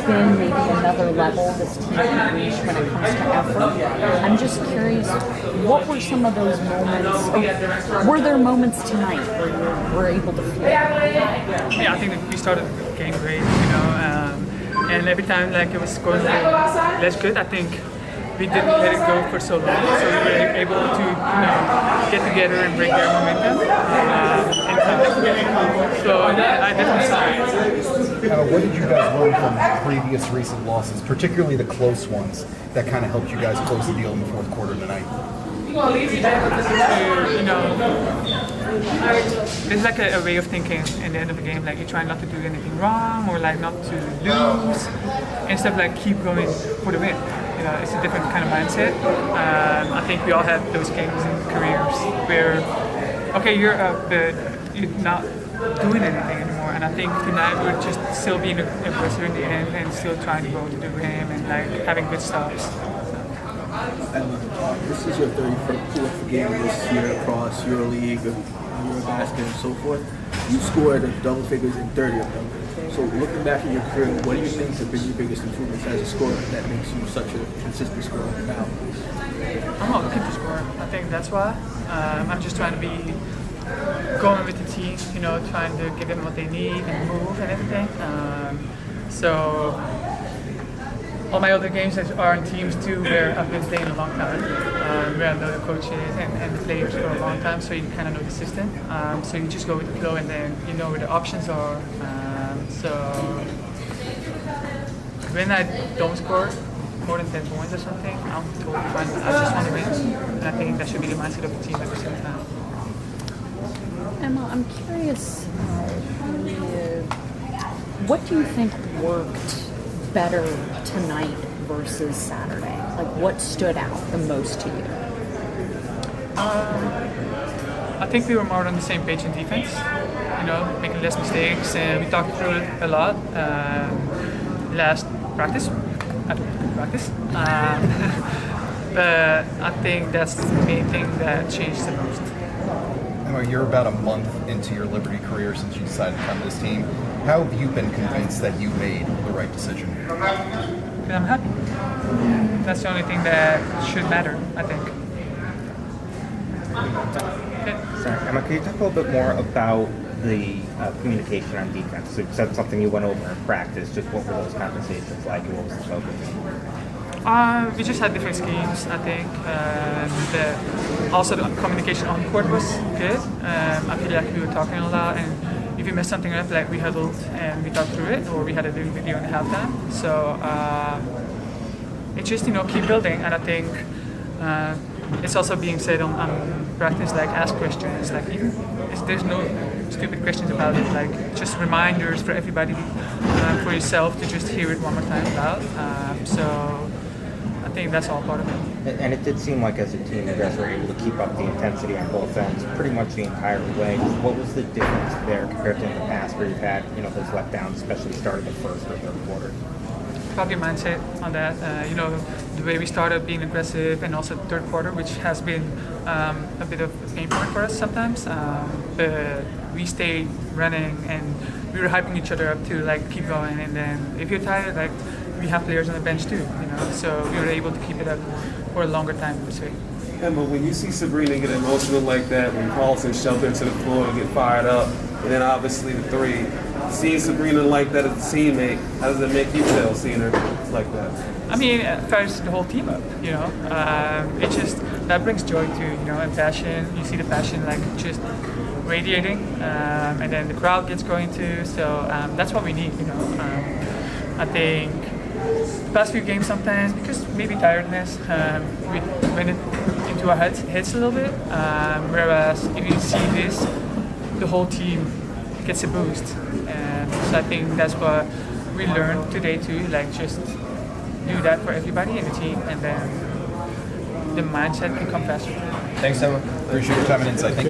been maybe another level this team can reach when it comes to effort. I'm just curious, what were some of those moments? Or were there moments tonight where you were able to feel? Yeah, I think that we started the game great, and every time like it was going less good, I think we didn't let it go for so long, so we were able to get together and break their momentum and come back together. So yeah, I definitely saw it. What did you guys learn from previous recent losses, particularly the close ones, that kind of helped you guys close the deal in the fourth quarter tonight? There's like a way of thinking in the end of the game, like you try not to do anything wrong or like not to lose, instead of like keep going for the win. It's a different kind of mindset. I think we all had those games in careers where, okay, you're up, but you're not doing anything anymore. And I think tonight we're just still being aggressive in the end and still trying to go to the rim and like having good stops. And this is your 34th game this year across EuroLeague, Eurobasket, and so forth. You scored double figures in 30 of them. So looking back at your career, what do you think have been your biggest improvements as a scorer that makes you such a consistent scorer now? I'm not looking to score. I think that's why. I'm just trying to be going with the team, trying to give them what they need and move and everything. So all my other games are in teams too where I've been playing a long time, where I know the coaches and the players for a long time, so you kind of know the system. So you just go with the flow and then you know where the options are. So when I don't score more than 10 points or something, I'm totally fine. I just want to win, and I think that should be the mindset of the team at the same time. Emma, I'm curious, what do you think worked better tonight versus Saturday? Like, what stood out the most to you? I think we were more on the same page in defense, making less mistakes, and we talked through it a lot last practice. I don't think practice. But I think that's the main thing that changed the most. You're about a month into your Liberty career since you decided to come to this team. How have you been convinced that you made the right decision? Because I'm happy. That's the only thing that should matter, I think. Okay. Sorry, Emma, can you talk a little bit more about the communication on defense? So you said something you went over in practice. Just what were those conversations like, and what was the focus? We just had different schemes, I think. Also, the communication on the court was good. I feel like we were talking a lot, and if we messed something up, like we huddled and we talked through it, or we had a little video in halftime. So it's just keep building, and I think it's also being said on practice, like ask questions, like even there's no stupid questions about it, like just reminders for everybody, for yourself to just hear it one more time about. So I think that's all part of it. And it did seem like as a team you guys were able to keep up the intensity on both ends pretty much the entire way. What was the difference there compared to in the past where you've had those letdowns, especially starting the first or third quarter? Probably mindset on that. The way we started being aggressive, and also the third quarter, which has been a bit of a pain point for us sometimes. But we stayed running, and we were hyping each other up to like keep going. And then if you're tired, like we have players on the bench too, So we were able to keep it up for a longer time this way. But when you see Sabrina get emotional like that, when Paulson shoved her to the floor and get fired up, and then obviously the three, seeing Sabrina like that as a teammate, how does it make you feel seeing her like that? I mean, it fires the whole team up, It just, that brings joy too, and passion. You see the passion like just radiating, and then the crowd gets going too, so that's what we need, I think the past few games sometimes, because maybe tiredness, we went into our heads a little bit, whereas if you see this, the whole team gets a boost, and so I think that's what we learned today too, like just do that for everybody in the team, and then the mindset can come faster. Thanks, Emma. Appreciate your time and insight. Thank you.